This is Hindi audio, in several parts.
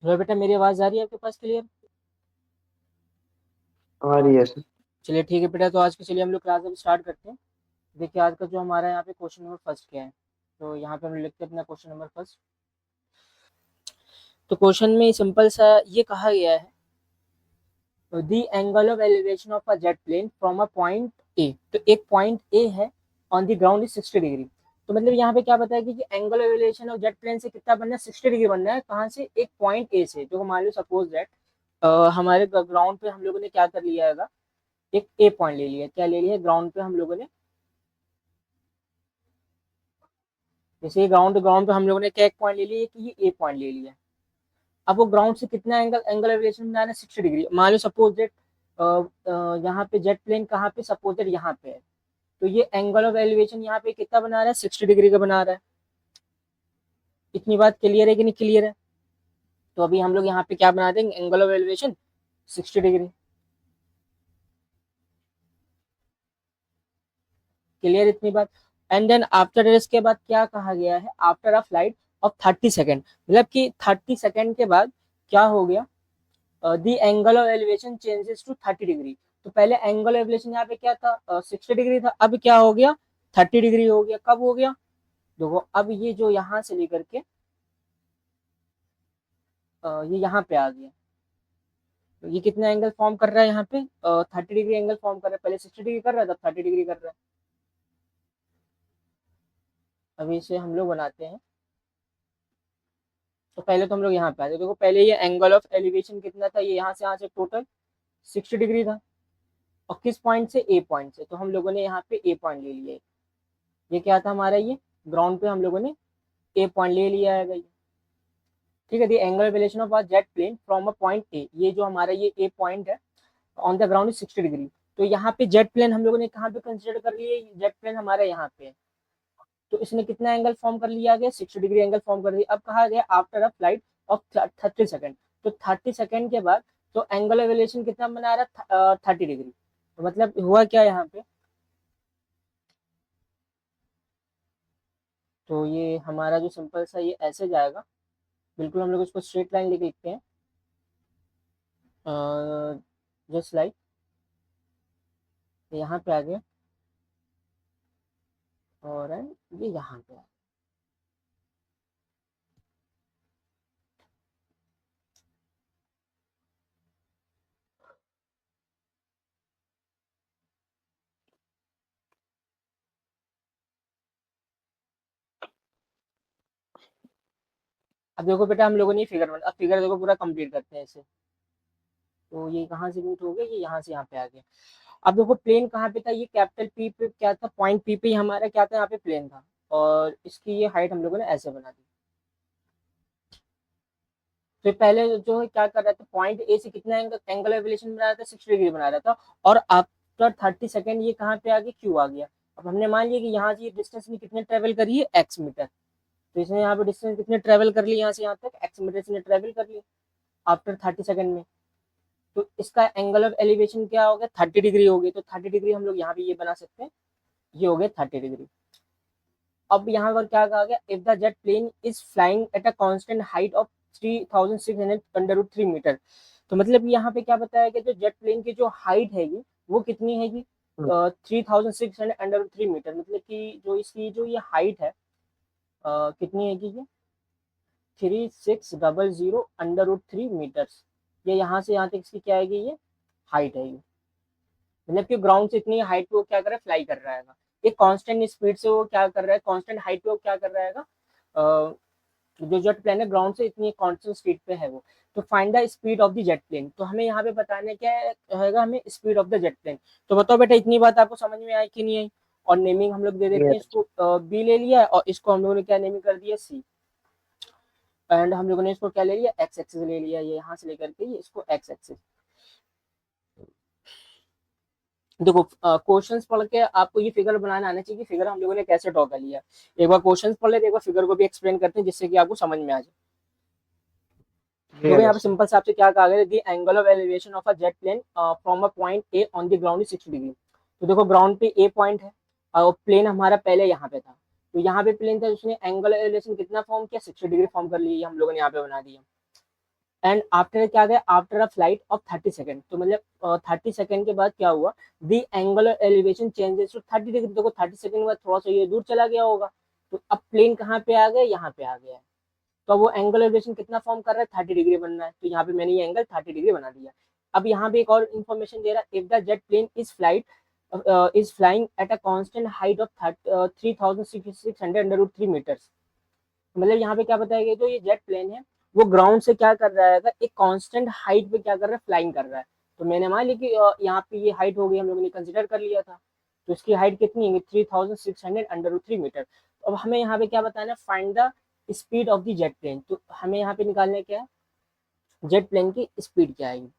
हेलो बेटा, मेरी आवाज़ आ रही है आपके पास क्लियर? आ रही है सर। चलिए ठीक है बेटा, तो आज के चलिए हम लोग क्लास अब स्टार्ट करते हैं। देखिए आज का जो हमारा यहाँ पे क्वेश्चन नंबर फर्स्ट क्या है। तो यहाँ पे हम लिखते हैं अपना क्वेश्चन नंबर फर्स्ट। तो क्वेश्चन में सिंपल सा ये कहा गया है, the angle of elevation of a jet plane from a point A. तो एक पॉइंट ए है, on the ground is 60 degree. तो मतलब यहाँ पे क्या बताया कि angle of elevation of jet plane से कितना बनना है, 60 डिग्री बनना है। कहाँ से? एक पॉइंट ए से। जो मान लो सपोज दैट हमारे ग्राउंड पे हम लोगों ने क्या कर लिया है, एक ए पॉइंट ले लिया। क्या ले लिया? ग्राउंड पे हम लोगों ने, जैसे ग्राउंड ग्राउंड पे हम लोगों ने क्या एक पॉइंट ले लिया कि ये ए पॉइंट ले लिया। अब वो ग्राउंड से कितना एंगल एंगल एविएशन बनाना है, 60 डिग्री। मान लो सपोज दैट यहाँ पे जेट प्लेन कहाँ पे, सपोज दैट यहाँ पे है। तो ये एंगल ऑफ एलिवेशन यहाँ पे कितना बना रहा है, 60 डिग्री का बना रहा है। इतनी बात क्लियर है कि नहीं क्लियर है? तो अभी हम लोग यहाँ पे क्या बना देंगे, angle of elevation 60 degree. Clear इतनी बात? एंड देन आफ्टर इसके बाद क्या कहा गया है, after a flight of 30 second, मतलब कि 30 सेकेंड के बाद क्या हो गया, the angle of elevation changes to 30 degree. तो पहले एंगल ऑफ एलिवेशन यहाँ पे क्या था, 60 डिग्री था। अब क्या हो गया, 30 डिग्री हो गया। कब हो गया? देखो अब ये जो यहाँ से लेकर के ये यहाँ पे आ गया। तो ये कितना एंगल फॉर्म कर रहा है यहाँ पे, 30 डिग्री एंगल फॉर्म कर रहा है। पहले 60 डिग्री कर रहा था, 30 डिग्री कर रहा है। अभी इसे हम लोग बनाते हैं। तो पहले तो हम लोग यहाँ पे आते हैं। देखो पहले ये एंगल ऑफ एलिवेशन कितना था, ये यहाँ से टोटल 60 डिग्री था। और किस पॉइंट से? ए पॉइंट से। तो हम लोगों ने यहाँ पे ए पॉइंट ले लिया। ये क्या था हमारा, ये ग्राउंड पे हम लोगों ने ए पॉइंट ले लिया है भाई। ठीक है, the angle variation of jet plane from a point A, ये जो हमारा ये ए पॉइंट है, on the ground is 60 degree. तो यहाँ पे जेट प्लेन हम लोगों ने कहाँ पे कंसिडर कर लिया, जेट प्लेन हमारा यहाँ पे है। तो इसने कितना एंगल फॉर्म कर लिया गया, 60 डिग्री एंगल फॉर्म कर दिया। अब कहा गया after a flight of 30 second. तो 30 सेकेंड के बाद तो एंगल वेरिएशन कितना बना रहा है, 30 डिग्री। तो मतलब हुआ क्या यहाँ पे, तो ये हमारा जो सिंपल सा ये ऐसे जाएगा। बिल्कुल हम लोग इसको स्ट्रेट लाइन लेके लिखते हैं, जस्ट लाइक यहाँ पे आ गया। और ये यहाँ पे आ। अब देखो बेटा, हम लोगों ने फिगर बना। अब फिगर देखो पूरा कंप्लीट करते हैं इसे। तो ये कहाँ से रूट हो गया, ये यहाँ से यहाँ पे आ गया। अब देखो प्लेन कहाँ पे था, ये कैपिटल पी पे क्या था, पॉइंट पी पे हमारा क्या था, यहाँ पे प्लेन था। और इसकी ये हाइट हम लोगों ने ऐसे बना दी। तो पहले जो है क्या कर रहा था, पॉइंट ए से कितना एंगल एंगल एविलेशन बना रहा था, 60 डिग्री बना रहा था। और आफ्टर 30 सेकेंड ये कहाँ पे आ गया, क्यू आ गया। अब हमने मान लिया कि यहाँ से ये डिस्टेंस में कितने ट्रेवल करी है, एक्स मीटर। तो इसने यहाँ पे डिस्टेंस कितने ट्रेवल कर लिया, यहाँ से यहाँ तक एक्स मीटर से ट्रेवल कर लिया आफ्टर 30 सेकेंड में। तो इसका एंगल ऑफ एलिवेशन क्या हो गया, 30 डिग्री हो गई। तो 30 डिग्री हम लोग यहाँ पे ये बना सकते हैं, ये हो गया 30 डिग्री। अब यहाँ पर क्या कहा गया, if the jet plane is flying at a constant height of 3600 √3 metre. तो मतलब यहाँ पे क्या बताया गया, जो जेट प्लेन की जो हाइट है वो कितनी है, 3600 √3 मीटर। मतलब कि जो इसकी जो ये हाइट है, कितनी है कि ये 3600 √3 मीटर्स। ये यहाँ से यहाँ तक इसकी क्या आएगी, ये हाइट है ये। मतलब कि ग्राउंड से इतनी हाइट पे वो क्या कर रहा है, फ्लाई कर रहा है। एक कांस्टेंट स्पीड से वो क्या कर रहा है, कांस्टेंट हाइट पे वो क्या कर रहा है, जो जेट प्लेन है ग्राउंड से इतनी कांस्टेंट स्पीड पे है वो। तो find the speed of the jet plane. तो हमें यहाँ पे बताना क्या है, हमें speed of the jet plane. तो बताओ बेटा, इतनी बात आपको समझ में आई कि नहीं आई? और नेमिंग हम लोग दे देते हैं Yes. इसको, बी ले लिया और इसको हम लोगों ने क्या नेमिंग कर दिया, सी। एंड हम लोगों ने इसको क्या ले लिया, एक्स एक्सिस ले लिया, ये यहाँ से लेकर के ये इसको एक्स एक्सिस। देखो क्वेश्चंस पढ़ के आपको ये फिगर बनाना आना चाहिए कि फिगर हम लोगों ने कैसे ड्रॉ कर लिया। एक बार क्वेश्चंस पढ़ लेते, एक बार फिगर को भी एक्सप्लेन करते हैं जिससे कि आपको समझ में आ जाए। देखो यहाँ पे Yes. सिंपल से आपसे क्या कहा गया, the angle of elevation of a jet plane from a point A on the ground is 60 degree. तो देखो ग्राउंड पे ए पॉइंट है और प्लेन हमारा पहले यहाँ पे था। तो यहाँ पे प्लेन था, उसने एंगल एलिवेशन कितना फॉर्म किया, 60 डिग्री फॉर्म कर लिया, हम लोगों ने यहाँ पे बना दिया। एंड आफ्टर क्या गया, after a flight of 30 second, तो मतलब 30 सेकेंड के बाद क्या हुआ, the angular elevation changes to 30 degree. देखो 30 सेकेंड के बाद थोड़ा सा ये दूर चला गया होगा, तो अब प्लेन कहाँ पे आ गया, यहाँ पे आ गया है। तो वो एंगल एलिवेशन कितना फॉर्म कर रहा है, 30 डिग्री बन रहा है, तो यहाँ पे मैंने ये एंगल 30 डिग्री बना दिया। अब यहाँ पे एक और इन्फॉर्मेशन दे रहा है, if the jet plane is flying at a constant height of 3600 √3 metres. मतलब यहाँ पे क्या बताया गया, जो ये जेट प्लेन है वो ग्राउंड से क्या कर रहा है, एक कांस्टेंट हाइट पे क्या कर रहा है, फ्लाइंग कर रहा है। तो मैंने मान लिया कि यहाँ पे ये हाइट हो गई, हम लोगों ने कंसिडर कर लिया था। तो इसकी हाइट कितनी है, 3600 √3 मीटर। अब हमें यहाँ पे क्या बताना है, find the speed of the jet plane. तो हमें यहाँ पे निकालना है क्या, जेट प्लेन की स्पीड क्या आएगी।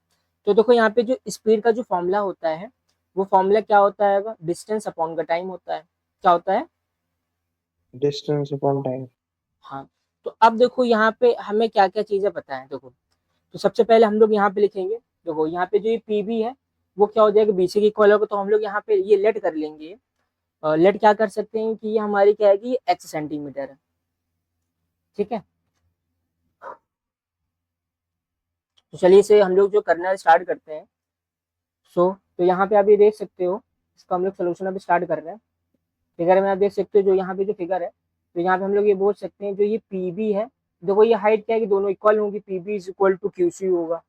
तो देखो यहाँ पे जो स्पीड का जो फॉर्मूला होता है, वो फॉर्मूला क्या होता है, डिस्टेंस अपॉन का टाइम होता है। क्या होता है, डिस्टेंस अपॉन टाइम। हाँ। तो अब देखो यहाँ पे हमें क्या क्या चीजें पता है, देखो तो सबसे पहले हम लोग यहाँ पे लिखेंगे, देखो यहाँ पे जो ये पीबी है वो क्या हो जाएगा, बीसी की इक्वल होगा। तो हम लोग यहाँ पे ये लेट कर लेंगे, लेट क्या कर सकते हैं कि ये हमारी क्या है कि एक्स सेंटीमीटर है, ठीक है। तो चलिए इसे हम लोग जो करना है स्टार्ट करते हैं। तो यहाँ पे आप ये देख सकते हो, इसका हम लोग सोल्यूशन अभी स्टार्ट कर रहे हैं। फिगर में आप देख सकते हो, जो यहाँ पे जो फिगर है, तो यहाँ पे हम लोग ये बोल सकते हैं जो ये पीबी है, देखो ये हाइट क्या है कि दोनों इक्वल होंगी, PB is equal to QC होगा।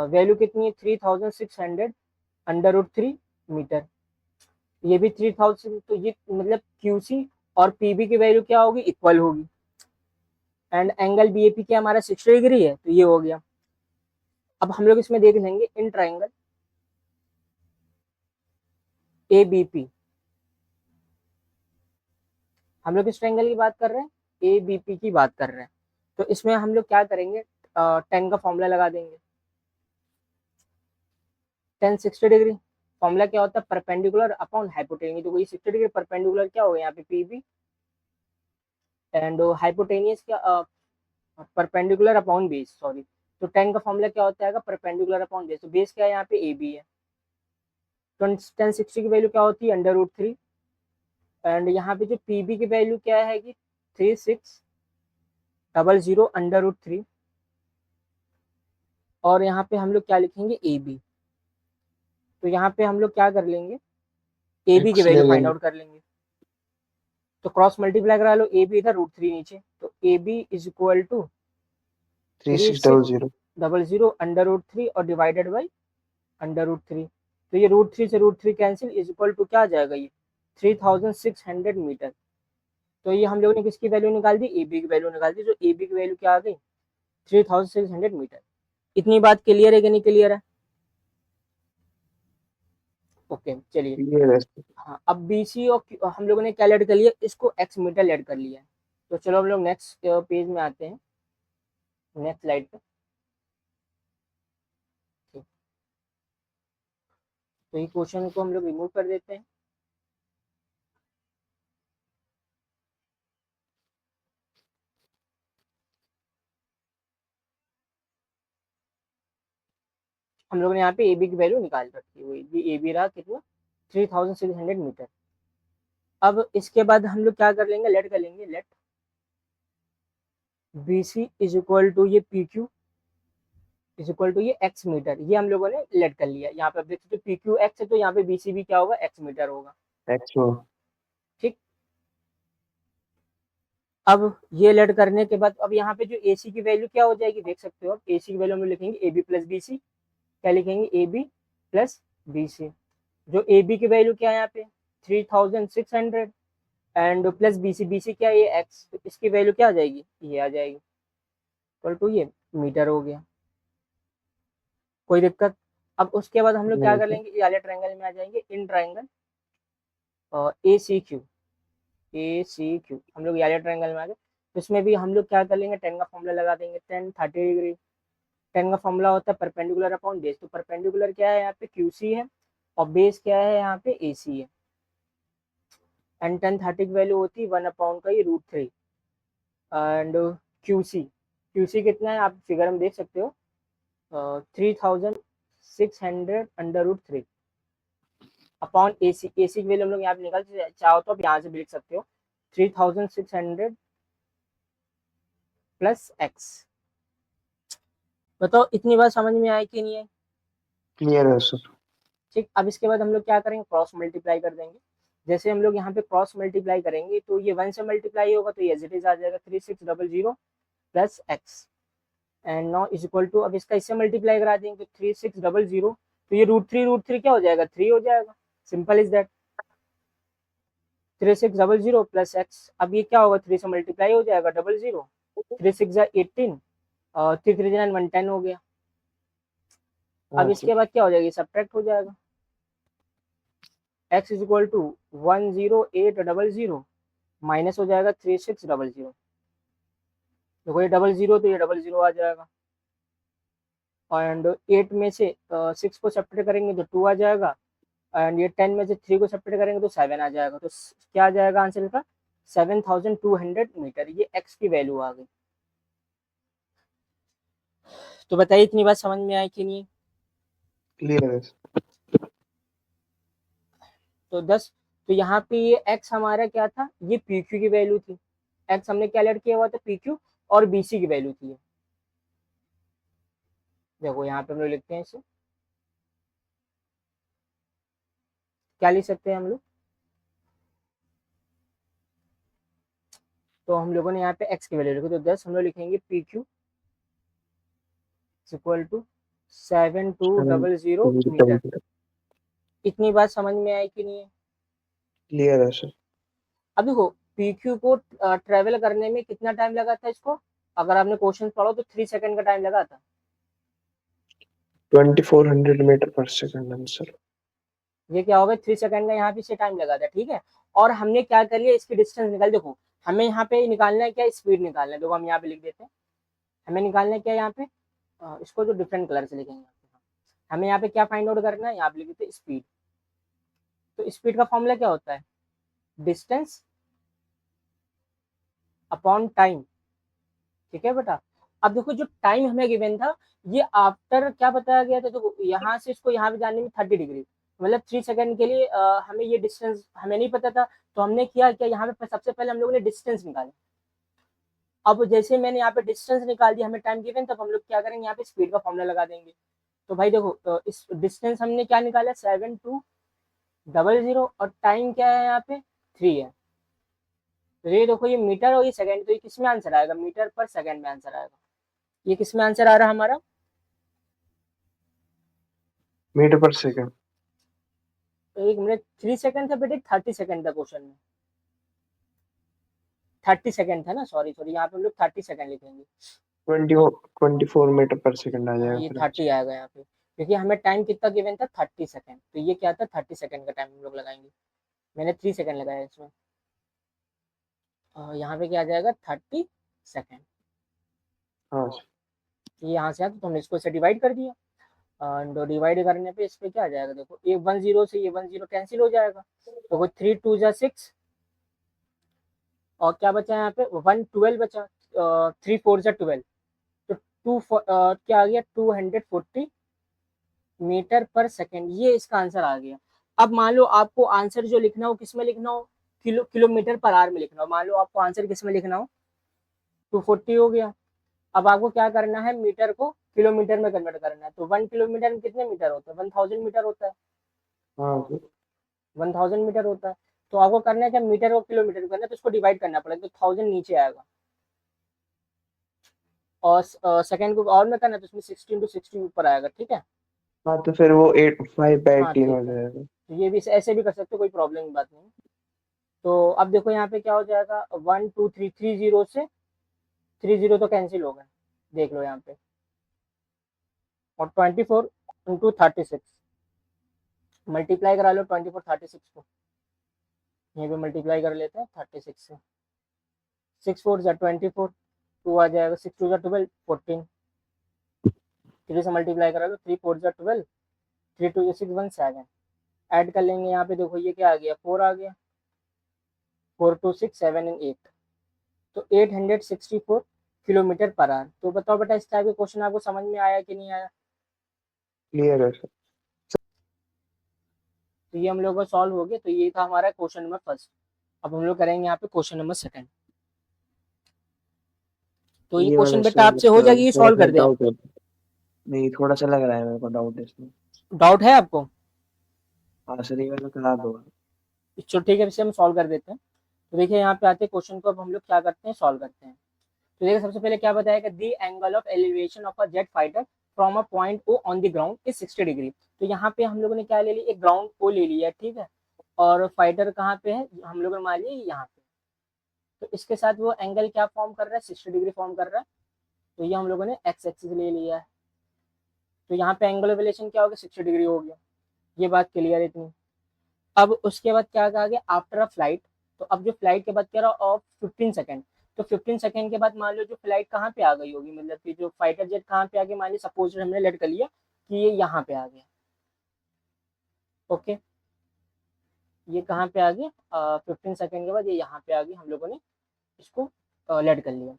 वैल्यू कितनी है, 3600 √3 मीटर। ये भी 3000, तो ये मतलब क्यूसी और पीबी की वैल्यू क्या होगी, इक्वल होगी। एंड एंगल बीएपी क्या हमारा 60 डिग्री है, तो ये हो गया। अब हम लोग इसमें देख लेंगे इन ट्राइंगल एबीपी, हम लोग इस ट्राइंगल की बात कर रहे हैं, एबीपी की बात कर रहे हैं। तो इसमें हम लोग क्या करेंगे, टेन का फॉर्मूला लगा देंगे। टेन 60 डिग्री, फॉर्मूला क्या होता है, परपेंडिकुलर अपॉन हाइपोटेनियस। तो ये 60 डिग्री परपेंडिकुलर क्या हो गया यहाँ पे पीबी, एंड हाइपोटेनियस क्या, परपेंडिकुलर अपॉन बेस, सॉरी। तो टेन का फॉर्मूला क्या होता है, परपेंडिकुलर अपॉन बेस। तो बेस क्या है यहाँ पे, ए बी है। तो 1060 की वैल्यू क्या होती है, √3। एंड यहाँ पे जो पीबी की वैल्यू क्या है कि 3600 √3। और यहाँ पे हम लोग क्या लिखेंगे, ए बी। तो यहाँ पे हम लोग क्या कर लेंगे, ए बी की एक्स ले वैल्यू फाइंड लेंगे। आउट कर लेंगे। तो क्रॉस मल्टीप्लाई करा लो, ए बी इधर √3 नीचे, तो A B is equal to three three six double six zero double zero √3 और डिवाइडेड बाई √3। तो ये √3 से √3 कैंसिल, इज इक्वल टू क्या आ जाएगा, ये 3600 मीटर। तो ये हम लोगों ने किसकी वैल्यू निकाल दी, ए बी की वैल्यू निकाल दी। तो ए बी की वैल्यू क्या आ गई, 3600 मीटर। इतनी बात क्लियर है कि नहीं क्लियर है, ओके चलिए। ये वैसे। हाँ अब बी सी और हम लोगों ने क्या ऐड कर लिया, इसको एक्स मीटर ऐड कर लिया है। तो चलो हम लोग नेक्स्ट पेज में आते हैं, नेक्स्ट स्लाइड पे। ठीक। तो ये क्वेश्चन को हम लोग रिमूव कर देते हैं। हम लोगों ने यहाँ पे ए बी की वैल्यू निकाल रखी है, ये ए बी रहा कितना, 3600 मीटर। अब इसके बाद हम लोग क्या कर लेंगे, लेट कर लेंगे, let B C is equal to ये P Q is equal to ये एक्स मीटर। ये हम लोगों ने लेट कर लिया, यहाँ पे आप देख सकते हो पी क्यू एक्स है, तो यहाँ पे बी सी भी क्या होगा, एक्स मीटर होगा, एक्स हो। ठीक। अब ये लेट करने के बाद अब यहाँ पे जो ए सी की वैल्यू क्या हो जाएगी, देख सकते हो आप, ए सी की वैल्यू हम लिखेंगे A B plus B C. क्या लिखेंगे, A B plus B C. जो ए बी की वैल्यू क्या है यहाँ पे, 3600, एंड प्लस बी सी क्या है, ये एक्स, तो इसकी वैल्यू क्या आ जाएगी, ये आ जाएगी, इक्वल टू ये मीटर हो गया। कोई दिक्कत। अब उसके बाद हम लोग क्या नहीं कर सर। लेंगे, ये वाले ट्रायंगल में आ जाएंगे, in triangle A C Q, A C Q हम लोग वाले ट्रायंगल में आ गए। तो इसमें भी हम लोग क्या कर लेंगे, टेन का फॉर्मूला लगा देंगे, टेन 30 डिग्री। टेन का फॉर्मूला होता है परपेंडिकुलर अपॉन बेस। तो परपेंडिकुलर क्या है यहाँ पे, क्यू सी है, और बेस क्या है यहाँ पे, ए सी है। एंड टेन 30 की वैल्यू होती है 1 अपॉन का ये √3। एंड क्यू सी कितना है, आप फिगर में देख सकते हो, 3600 √3 अपॉन ए सी की वैल्यू हम लोग यहाँ पे निकाल, चाहो तो आप यहाँ से भी लिख सकते हो, 3600 प्लस एक्स। बताओ इतनी बात समझ में आई कि नहीं आई? क्लियर है सर। ठीक, अब इसके बाद हम लोग क्या करेंगे, क्रॉस मल्टीप्लाई कर देंगे। जैसे हम लोग यहाँ पे क्रॉस मल्टीप्लाई करेंगे तो ये 1 से मल्टीप्लाई होगा तो ये एज इट इज आ जाएगा 3600 plus X and now is equal to, अब इसका इससे मल्टीप्लाई करा देंगे तो 3600, तो ये रूट थ्री क्या हो जाएगा, 3 हो जाएगा। Simple is that, 3600 plus x. अब ये क्या होगा, 3 से मल्टीप्लाई हो जाएगा 00, 3 6 18 और 3 3 9 110 हो गया। अब हाँ सर। इसके बाद क्या हो जाएगा, सब्ट्रैक्ट हो जाएगा, x is equal to 10800 minus हो जाएगा 3600। देखो ये 00 तो ये 00 आ जाएगा एंड 8 में से 6 को सब्ट्रैक्ट करेंगे तो 2 आ जाएगा एंड ये 10 में से 3 को सब्ट्रैक्ट करेंगे तो 7 आ जाएगा। तो क्या आ जाएगा आंसर का, 7200 मीटर, ये x की वैल्यू आ गई। तो बताइए इतनी बात समझ में आई कि नहीं? क्लियर है सर। तो 10, तो यहाँ पे ये x हमारा क्या था, ये पी क्यू की वैल्यू थी। x हमने क्या ऐड किया हुआ था, पी क्यू और बी सी की वैल्यू थी। देखो यहाँ पे हम लोग लिखते हैं इसे, क्या लिख सकते हैं हम लोग, तो हम लोगों ने यहाँ पे x की वैल्यू लिखी, तो 10 हम लोग लिखेंगे P Q equal to 7200 metre. इतनी बात समझ में आई कि नहीं है? क्लियर है सर। अब देखो पी क्यू को ट्रेवल करने में कितना टाइम लगा था इसको, अगर आपने क्वेश्चन पढ़ो तो 3 सेकंड का टाइम लगा था। 2400 मीटर पर सेकंड आंसर। ये क्या होगा, 3 सेकंड का यहाँ पे से टाइम लगा था, ठीक है। और हमने क्या कर लिया, इसकी डिस्टेंस निकाल, देखो हमें यहाँ पे निकालना है क्या, स्पीड निकालना है। देखो हम यहाँ पे लिख देते हैं, हमें निकालना है क्या यहाँ पे, इसको जो डिफरेंट कलर से लिखेंगे, हमें यहाँ पे क्या फाइंड आउट करना है, यहाँ पे लिख देते हैं स्पीड। तो स्पीड का फॉर्मूला क्या होता है, डिस्टेंस अपॉन टाइम, ठीक है बेटा। अब देखो जो टाइम हमें गिवन था, ये आफ्टर क्या बताया गया था, देखो यहाँ से इसको यहाँ पे जाने में 30 डिग्री, मतलब 3 सेकंड के लिए हमें ये डिस्टेंस हमें नहीं पता था। तो हमने किया क्या, यहाँ पे सबसे पहले हम लोगों ने डिस्टेंस निकाला। अब जैसे मैंने यहाँ पे डिस्टेंस निकाल दिया, हमें टाइम गिवन, तब हम लोग क्या करेंगे, यहाँ पे स्पीड का फॉर्मूला लगा देंगे। तो भाई देखो इस डिस्टेंस हमने क्या निकाला, 7200 और टाइम क्या है यहाँ पे 3 है। तो ये देखो ये मीटर और ये सेकंड, तो ये किस में आंसर आएगा, मीटर पर सेकंड में आंसर आएगा। ये किस में आंसर आ रहा है हमारा, मीटर पर सेकंड। तो 1 मिनट 3 सेकंड था बेटे, 30 सेकंड था क्वेश्चन में, 30 सेकंड था ना, सॉरी सॉरी, यहाँ पे हम लोग 30 सेकंड लिखेंगे। 24 मीटर पर सेकंड आ हाँ जाएगा ये फिर। 30 आएगा यहाँ पे, क्योंकि हमें टाइम कितना गिवन था, 30 सेकंड, तो ये क्या था 30 सेकंड का टाइम हम लोग लगाएंगे। मैंने 3 सेकंड लगाया इसमें, यहाँ पे क्या आ जाएगा 30 सेकंड। हाँ सर। ये यहाँ से आता तो हमने इसको से डिवाइड कर दिया, एंड डिवाइड करने पे इस पे क्या आ जाएगा, देखो ये 10 से ये 10 कैंसिल हो जाएगा, तो 3 2 जा 6 और क्या बचा यहाँ पे 1 12 बचा, 3 4 जा 12, तो क्या आ गया 240 मीटर पर सेकेंड, ये इसका आंसर आ गया। अब मान लो आपको आंसर जो लिखना हो किस में लिखना हो, किलोमीटर पर आवर में लिखना हो, मान लो आपको आंसर किस में लिखना हो, 240 हो गया। अब आपको क्या करना है, मीटर को किलोमीटर में कन्वर्ट करना है, तो 1 किलोमीटर में कितने मीटर होते हैं, 1000 मीटर होता है, हाँ सर। 1000 मीटर होता है। तो आपको करना है क्या, मीटर को किलोमीटर में करना है, तो इसको डिवाइड करना पड़ेगा, तो 1000 नीचे आएगा और सेकंड को और में करना है तो उसमें 16 to 60 ऊपर आएगा, ठीक है। हाँ तो फिर वो 5/18 हाँ हो ठीक है, जाएगा। तो ये भी ऐसे भी कर सकते हो, कोई प्रॉब्लम की बात नहीं। तो अब देखो यहाँ पे क्या हो जाएगा, 1 2 3 3 जीरो से 3 जीरो तो कैंसिल हो गए, देख लो यहाँ पे, और 24 इंटू 36 मल्टीप्लाई करा लो, 24 36 को यहीं पे मल्टीप्लाई कर लेते हैं 36 से, 6 4 जा 24, 2 आ जाएगा, 6 2 जा 12 14, 3 से मल्टीप्लाई करा लो, 3 4 जा 12, 3 2 जा 6 1 7, ऐड कर लेंगे यहाँ पे, देखो ये क्या आ गया 4 आ गया, 4 2 6 7 एंड 8, तो 864 किलोमीटर पर आवर। तो बताओ बेटा इस टाइप के क्वेश्चन आपको समझ में आया कि नहीं आया? क्लियर है सर। तो ये हम लोग का सॉल्व हो गया, तो ये था हमारा क्वेश्चन नंबर फर्स्ट। अब हम लोग करेंगे यहाँ पे क्वेश्चन नंबर सेकंड। तो ये ये वाला क्वेश्चन बेटा सर आपसे हो जाएगा, ये थोड़ा सॉल्व सा कर दे आप। डाउट है। नहीं, थोड़ा सा लग रहा है मेरे को डाउट इसमें। डाउट है आपको? हाँ सर, ये वाला करा दो। चलो ठीक है, इसे हम सॉल्व कर देते हैं। तो देखिए यहाँ पे आते हैं क्वेश्चन को, अब हम लोग क्या करते हैं, सॉल्व करते हैं। तो देखिए सबसे पहले क्या बताया कि the angle of elevation of a jet fighter from a point O on the ground is 60 degree. तो यहाँ पे हम लोगों ने क्या ले लिया, एक ग्राउंड ओ ले लिया, ठीक है। और फाइटर कहाँ पे है, हम लोगों ने मान लिया यहाँ पे। तो इसके साथ वो एंगल क्या फॉर्म कर रहा है, 60 डिग्री फॉर्म कर रहा है। तो ये हम लोगों ने एक्स एक्सिस ले लिया है। तो यहाँ पे एंगल ऑफ एलिवेशन क्या हो गया, 60 डिग्री हो गया। ये बात क्लियर है इतनी। अब उसके बाद क्या कहा गया, आफ्टर अ फ्लाइट। तो अब जो फ्लाइट के बाद कह रहा ऑफ 15 सेकेंड। तो 15 सेकेंड के बाद मान लो जो फ्लाइट कहाँ पे आ गई होगी, मतलब कि जो फाइटर जेट कहाँ पे आ गया, मान ली सपोज हमने लेट कर लिया कि ये यहाँ पे आ गया। ओके, ये कहाँ पे आ गया, 15 सेकेंड के बाद ये यहाँ पे आ गई, हम लोगों ने इसको लेट कर लिया।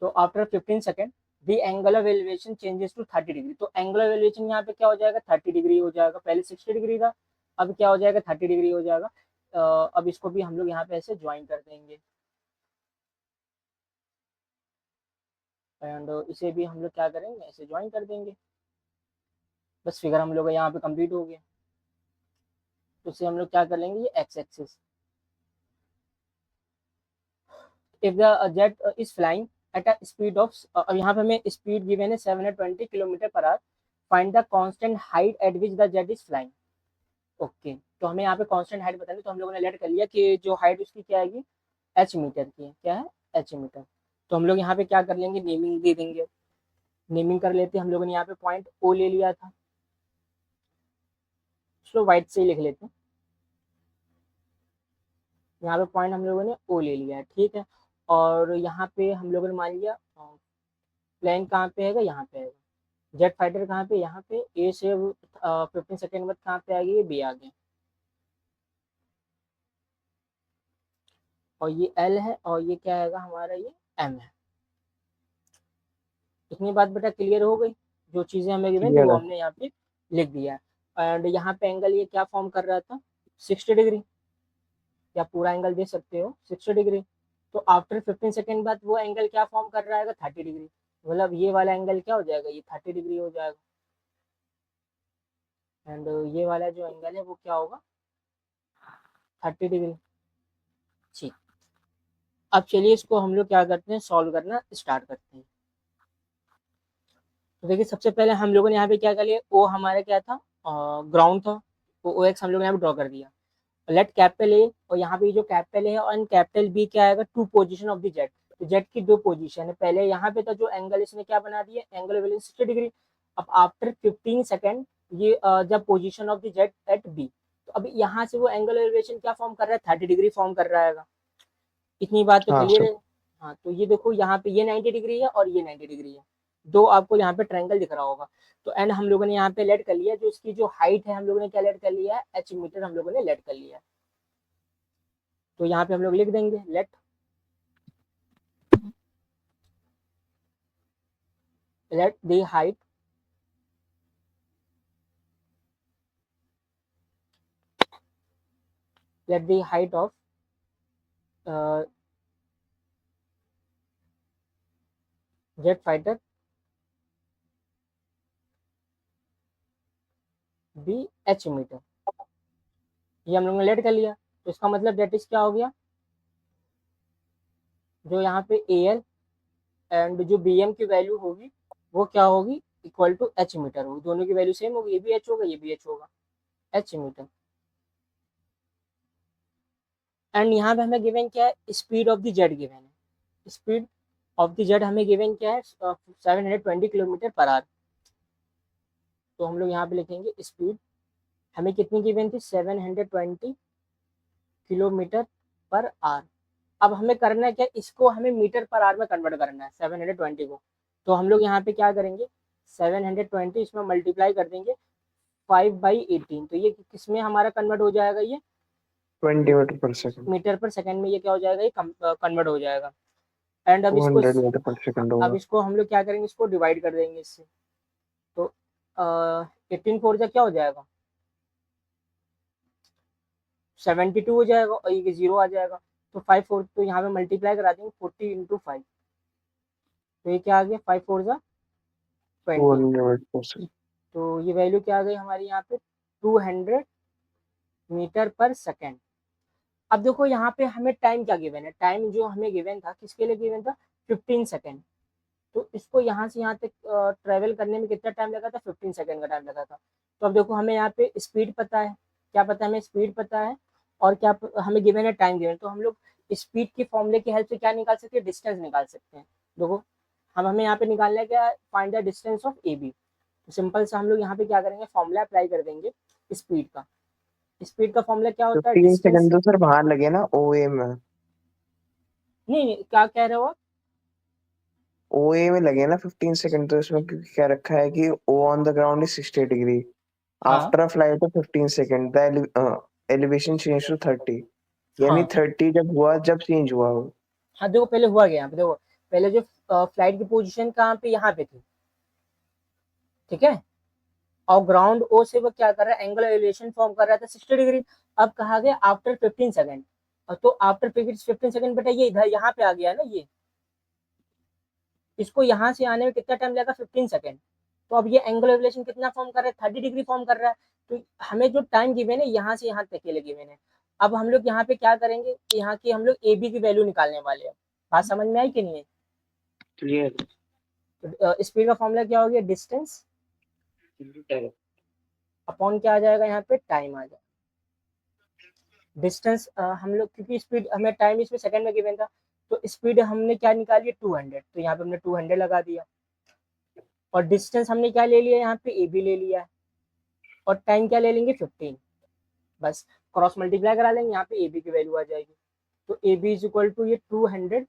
तो after 15 second the angle of elevation changes to 30 degree. तो एंगल ऑफ एलिवेशन यहाँ पे क्या हो जाएगा, 30 डिग्री हो जाएगा। पहले 60 डिग्री था, अब क्या हो जाएगा, 30 डिग्री हो जाएगा। अब इसको भी हम लोग यहाँ पे ऐसे ज्वाइन कर देंगे। एंड इसे भी हम लोग क्या करेंगे, ऐसे ज्वाइन कर देंगे। बस फिगर हम लोग यहाँ पे कंप्लीट हो गया। तो इसे हम लोग क्या कर लेंगे, ये x axis. If the jet is flying at a speed of, अब यहाँ पे हमें स्पीड गिवन है 720 kilometre per hour. Find the constant height eight which the jet is flying. Okay, तो हमें यहाँ पे कांस्टेंट हाइट बतानी, तो हम लोगों ने लेट कर लिया कि जो हाइट उसकी क्या आएगी, एच मीटर की है। क्या है, एच मीटर। तो हम लोग यहाँ पे क्या कर लेंगे, नेमिंग दे देंगे। नेमिंग कर लेते हैं, हम लोगों ने यहाँ पे पॉइंट ओ ले लिया था, चलो वाइट से ही लिख लेते हैं। यहाँ पे पॉइंट हम लोगों ने ओ ले लिया है, ठीक है। और यहाँ पे हम लोगों ने मान लिया प्लेन कहाँ पे है, यहाँ पे है। जेट फाइटर कहाँ पे, यहाँ पे। ए से 15 सेकेंड बाद कहाँ पे आ गई, बी आ गया। और ये एल है, और ये क्या है हमारा, ये एम है। इतनी बात बेटा क्लियर हो गई। जो चीजें हमें गिवन थी क्लियर वो है। हमने यहाँ पे लिख दिया है। एंड यहाँ पे एंगल ये क्या फॉर्म कर रहा था, 60 डिग्री। या पूरा एंगल दे सकते हो 60 डिग्री। तो आफ्टर 15 सेकेंड बाद वो एंगल क्या फॉर्म कर रहा है, 30 डिग्री। मतलब ये वाला एंगल क्या हो जाएगा, ये 30 डिग्री हो जाएगा। एंड ये वाला जो एंगल है वो क्या होगा, 30 डिग्री। ठीक, अब चलिए इसको हम लोग क्या करते हैं, सॉल्व करना स्टार्ट करते हैं। तो देखिए सबसे पहले हम लोगों ने यहाँ पे क्या कर लिया, ओ हमारा क्या था, ग्राउंड था। तो ओ एक्स हम लोग ने यहाँ पे ड्रॉ कर दिया। लेट कैपिटल ए, और यहाँ पे जो कैपिटल ए है और कैपिटल बी क्या आएगा, two position of the jet. तो जेट की दो पोजीशन है, पहले यहाँ पे था जो एंगल इसने क्या बना दिया, एंगल वैल्यू 60 डिग्री। अब आफ्टर 15 सेकेंड ये जब position of the jet at B, तो अभी यहाँ से वो एंगल एलिवेशन क्या फॉर्म कर रहा है, 30 डिग्री फॉर्म कर रहा है। इतनी बात तो हाँ क्लियर सर। है। हाँ, तो ये देखो यहाँ पे ये 90 डिग्री है और ये 90 डिग्री है। दो आपको यहाँ पे ट्रायंगल दिख रहा होगा। तो एंड हम लोगों ने यहाँ पे लेट कर लिया, जो इसकी जो हाइट है हम लोगों ने क्या लेट कर लिया है, एच मीटर हम लोगों ने लेट कर लिया है। तो यहाँ पे हम लोग लिख देंगे let let the height let the height of jet fighter be H metre. ये हम लोगों ने लेट कर लिया। तो इसका मतलब डेट इज क्या हो गया, जो यहाँ पे ए एल एंड जो बी एम की वैल्यू होगी वो क्या होगी, इक्वल टू एच मीटर होगी। दोनों की वैल्यू सेम होगी, ये भी एच होगा ये भी एच होगा, एच मीटर। एंड यहाँ पे हमें गिवन क्या है, speed of the jet given है। स्पीड ऑफ द जेट हमें गिवन क्या है, 720 किलोमीटर पर आवर। तो हम लोग यहाँ पे लिखेंगे स्पीड हमें कितनी गिवन थी, 720 किलोमीटर पर आवर। अब हमें करना है क्या, इसको हमें मीटर पर आवर में कन्वर्ट करना है 720 को। तो हम लोग यहाँ पे क्या करेंगे, 720 इसमें मल्टीप्लाई कर देंगे 5/18। तो ये किसमें हमारा कन्वर्ट हो जाएगा, ये 20 मीटर पर सेकेंड। मीटर पर सेकंड में ये क्या हो जाएगा, ये कन्वर्ट हो जाएगा। एंड अब टू इसको हंड्रेड मीटर पर सेकेंड अब होगा। इसको हम लोग क्या करेंगे, इसको डिवाइड कर देंगे इससे। तो 18 4 जा क्या हो जाएगा, 72 हो जाएगा, और ये 0 आ जाएगा। तो 5 4 तो यहाँ पे मल्टीप्लाई करा देंगे 40 × 5। तो ये क्या आ गया, 5 4 जा 20। 200%। तो ये वैल्यू क्या आ गई हमारी यहाँ पे 200 मीटर पर सेकेंड। अब देखो यहाँ पे हमें टाइम क्या गिवन है, टाइम जो हमें गिवन था किसके लिए गिवन था, 15 सेकेंड। तो इसको यहाँ से यहाँ तक ट्रेवल करने में कितना टाइम लगा था, 15 सेकेंड का टाइम लगा था। तो अब देखो हमें यहाँ पे स्पीड पता है, क्या पता है हमें, स्पीड पता है, और क्या हमें गिवन है, टाइम गिवन। तो हम लोग स्पीड के फॉर्मूले की हेल्प से क्या निकाल सकते हैं, डिस्टेंस निकाल सकते हैं। देखो हमें यहाँ पे निकालना है क्या, find the distance of A B. तो सिंपल से हम लोग यहाँ पे क्या करेंगे, फॉर्मूला अप्लाई कर देंगे स्पीड का। स्पीड का फॉर्मूला क्या होता है, 15 डिस्टेंस। सेकंड तो सर बाहर लगे ना ओए में। नहीं नहीं, क्या कह रहे हो आप? ओए में लगे ना 15 सेकंड, तो इसमें क्योंकि क्या रखा है कि O on the ground is 60 degree, हाँ after a flight of 15 second the elevation change to 30, यानी हाँ 30 जब हुआ, जब चेंज हुआ हो। हाँ, देखो पहले हुआ गया यहाँ पे, देखो पहले जो फ्लाइट की पोजीशन कहाँ पे, यहाँ पे थी, ठीक है। और ग्राउंड ओ से वो क्या कर रहा है, एंगल एलिवेशन फॉर्म कर रहा था 60 डिग्री। अब कहा गया आफ्टर 15 सेकंड, तो आफ्टर 15 सेकंड बेटा ये इधर यहाँ पे आ गया ना, ये इसको यहाँ से आने में कितना टाइम लगा, 15 सेकंड। तो अब ये एंगल एलिवेशन कितना फॉर्म कर रहा है, 30 डिग्री फॉर्म कर रहा है। तो हमें जो टाइम गिवन है यहाँ से यहाँ तक के लिए गिवन है। अब हम लोग यहाँ पे क्या करेंगे, यहाँ की हम लोग ए बी की वैल्यू निकालने वाले हैं। बात समझ में आई कि नहीं है? क्लियर। तो स्पीड का फॉर्मूला क्या हो गया, डिस्टेंस अपॉन क्या आ जाएगा, यहाँ पे टाइम आ जाएगा। डिस्टेंस हम लोग, क्योंकि स्पीड हमें टाइम इसमें सेकंड में गिवन था, तो स्पीड हमने क्या निकाली है 200, तो यहाँ पे हमने 200 लगा दिया। और डिस्टेंस हमने क्या ले लिया, यहाँ पे ए बी ले लिया है। और टाइम क्या ले लेंगे, 15। बस क्रॉस मल्टीप्लाई करा लेंगे, यहाँ पे ए बी की वैल्यू आ जाएगी। तो A B is equal to ये 200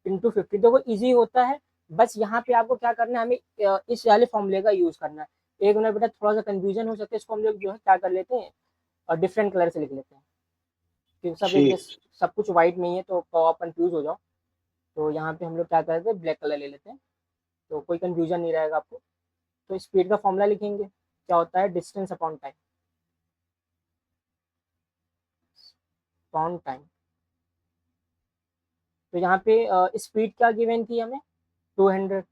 × 15। देखो ईजी होता है। बस यहाँ पे आपको क्या करना है, हमें इस वाले फॉर्मूले का यूज करना है। एक मिनट बेटा, थोड़ा सा कंफ्यूजन हो सकता है, इसको हम लोग जो है क्या कर लेते हैं, और डिफरेंट कलर से लिख लेते हैं, क्योंकि सब एक ठीक। जैसे सब कुछ व्हाइट में ही है, तो आप कंफ्यूज हो जाओ। तो यहाँ पे हम लोग क्या करते हैं, ब्लैक कलर ले लेते हैं, तो कोई कंफ्यूजन नहीं रहेगा आपको। तो स्पीड का फॉर्मूला लिखेंगे, क्या होता है, distance upon time, upon time. तो यहाँ पे स्पीड क्या गिवन थी हमें, 200।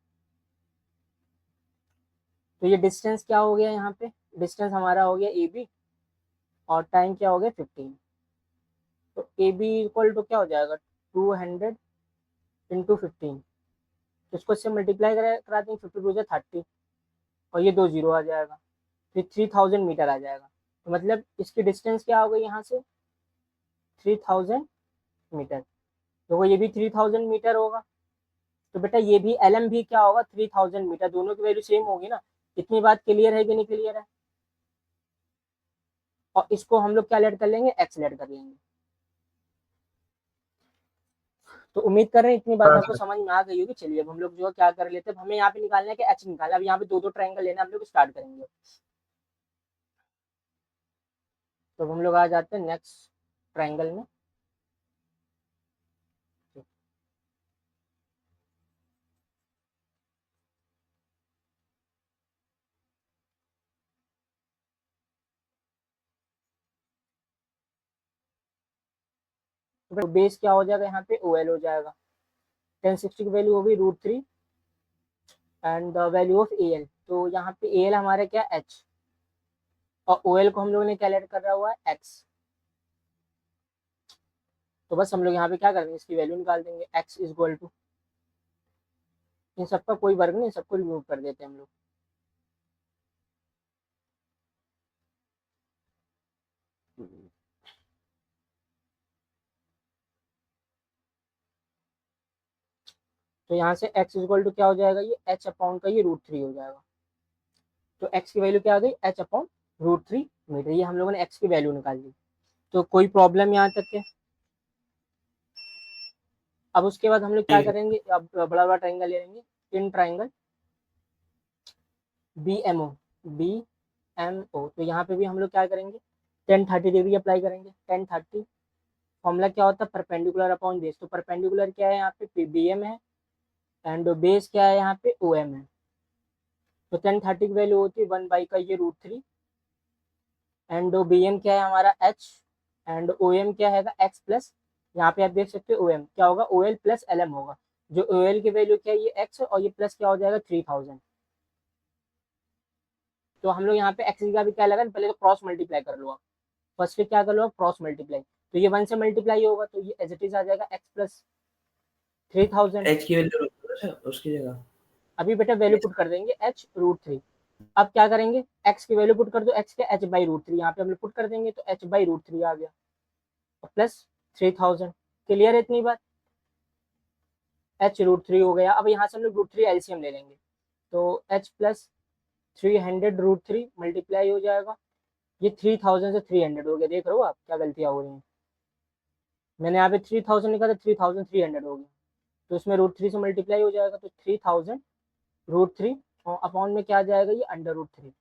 तो ये डिस्टेंस क्या हो गया, यहाँ पे डिस्टेंस हमारा हो गया ए बी, और टाइम क्या हो गया 15। तो ए बी इक्वल टू क्या हो जाएगा, 200 × 15। तो इसको इससे मल्टीप्लाई करा देंगे, 50 2 30, और ये 2 जीरो आ जाएगा, फिर 3000 मीटर आ जाएगा। तो मतलब इसकी डिस्टेंस क्या हो गई यहाँ से, 3000 मीटर। देखो ये भी 3000 मीटर होगा। तो बेटा ये भी एल एम भी क्या होगा, 3000 मीटर। दोनों की वैल्यू सेम होगी ना। इतनी बात क्लियर है कि नहीं क्लियर है? और इसको हम लोग क्या लेट कर लेंगे, एक्स लेट कर लेंगे। तो उम्मीद कर रहे हैं इतनी बात हाँ आपको सर। समझ में आ गई होगी। चलिए अब हम लोग जो है क्या कर लेते हैं, हमें यहाँ पे निकालना है कि एच निकालना है। अब यहाँ पे दो दो ट्रायंगल लेना, हम लोग स्टार्ट करेंगे। तो हम लोग आ जाते हैं नेक्स्ट ट्रायंगल में। तो बेस क्या हो जाएगा, यहाँ पे ओ एल हो जाएगा। 1060 की वैल्यू होगी √3, and the value of A L. तो यहाँ पे ए एल हमारे क्या, एच, और ओ एल को हम लोगों ने कैलकुलेट कर रहा हुआ है एक्स। तो बस हम लोग यहाँ पे क्या कर देंगे, इसकी वैल्यू निकाल देंगे, एक्स इज इक्वल टू, इन सबका कोई वर्ग नहीं, सबको रिमूव कर देते हैं हम लोग। तो यहाँ से x इक्वल टू क्या हो जाएगा, ये h अपॉन का ये √3 हो जाएगा। तो x की वैल्यू क्या आ गई, h अपॉन √3 मीटर। ये हम लोगों ने x की वैल्यू निकाल दी। तो कोई प्रॉब्लम यहाँ तक के? अब उसके बाद हम लोग क्या ठीक है। करेंगे, अब बड़ा बड़ा ट्राइंगल ले लेंगे, in triangle B M O, B M O. तो यहाँ पे भी हम लोग क्या करेंगे, 10 30 डिग्री अप्लाई करेंगे। 10 30 फॉर्मूला क्या होता है, परपेंडिकुलर अपॉन बेस। तो परपेंडिकुलर क्या है, यहाँ पे बी एम है, एंड बेस क्या है, यहाँ पे ओ एम है। तो 10 30 की वैल्यू होती है 1 बाई का ये √3, एंड बी एम क्या है हमारा एच, एंड ओ एम क्या है एक्स प्लस, यहाँ पे आप देख सकते हो ओ एम क्या होगा, O L plus L M होगा। जो ओ एल की वैल्यू क्या है, ये एक्स, और ये प्लस क्या हो जाएगा 3000। तो हम लोग यहाँ पे एक्स का भी क्या लगा, पहले तो क्रॉस मल्टीप्लाई कर लो आप, फर्स्ट क्या कर लो आप, क्रॉस मल्टीप्लाई, तो ये 1 से मल्टीप्लाई होगा, तो ये एज इट इज आ जाएगा एक्स प्लस 3000। एच की वैल्यू रखो ना उसकी जगह। अभी बेटा वैल्यू पुट कर देंगे h√3। अब क्या करेंगे, x की वैल्यू पुट कर दो, x के h/√3 यहाँ पे हम लोग पुट कर देंगे, तो h/√3 आ गया, प्लस 3000। क्लियर है इतनी बात, h√3 हो गया। अब यहाँ से हम लोग √3 एलसीएम ले लेंगे, तो h प्लस 300√3 मल्टीप्लाई हो जाएगा, ये 3000 से 300 हो गया, देख रहे हो आप क्या गलतियाँ हो रही हैं, मैंने यहाँ पे 3000 लिखा था, 3300 हो गया, तो इसमें √3 से मल्टीप्लाई हो जाएगा, तो 3000√3 और अपॉन में क्या आ जाएगा, ये √3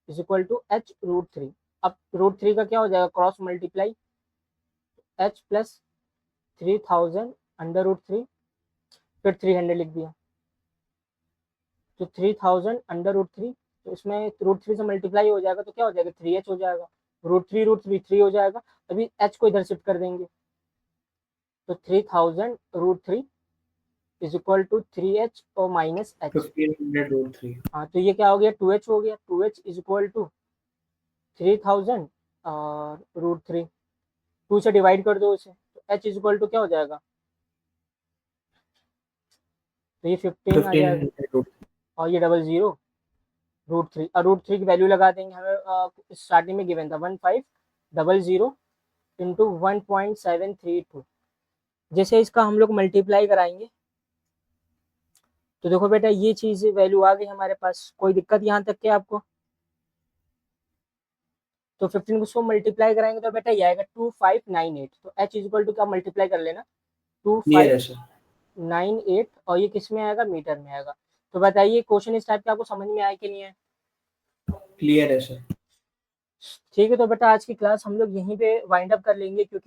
इज इक्वल टू h√3। अब √3 का क्या हो जाएगा, क्रॉस मल्टीप्लाई, h प्लस 3000√3, फिर 300 लिख दिया, तो 3000√3, तो इसमें √3 से मल्टीप्लाई हो जाएगा, तो क्या हो जाएगा, 3h हो जाएगा, √3 3 हो जाएगा, अभी h को इधर शिफ्ट कर देंगे, तो 3000√3 इज इक्वल टू 3h और माइनस h। 1500√3। हाँ, तो ये क्या हो गया, 2h हो गया, 2h इज इक्वल टू 3000 और √3, 2 से डिवाइड कर दो इसे, तो h इज इक्वल टू क्या हो जाएगा, तो ये 15 आ जाएगा, 1500। और ये 00 √3, और √3 की वैल्यू लगा देंगे, हमें स्टार्टिंग में गिवन था 1500 इंटू 1.732। जैसे इसका हम लोग मल्टीप्लाई कराएंगे, तो देखो बेटा ये चीज वैल्यू आ गई हमारे पास, कोई दिक्कत यहाँ तक क्या आपको, तो 15 को उसको मल्टीप्लाई कराएंगे तो बेटा ये आएगा 2598, तो h इज इक्वल टू क्या मल्टीप्लाई कर लेना, क्लियर है सर। 2598, और ये किस में आएगा, मीटर में आएगा। तो बताइए क्वेश्चन इस टाइप का आपको समझ में आया कि नहीं है, क्लियर है सर। ठीक है। तो बेटा आज की क्लास हम लोग यहीं पे वाइंड अप कर लेंगे, क्योंकि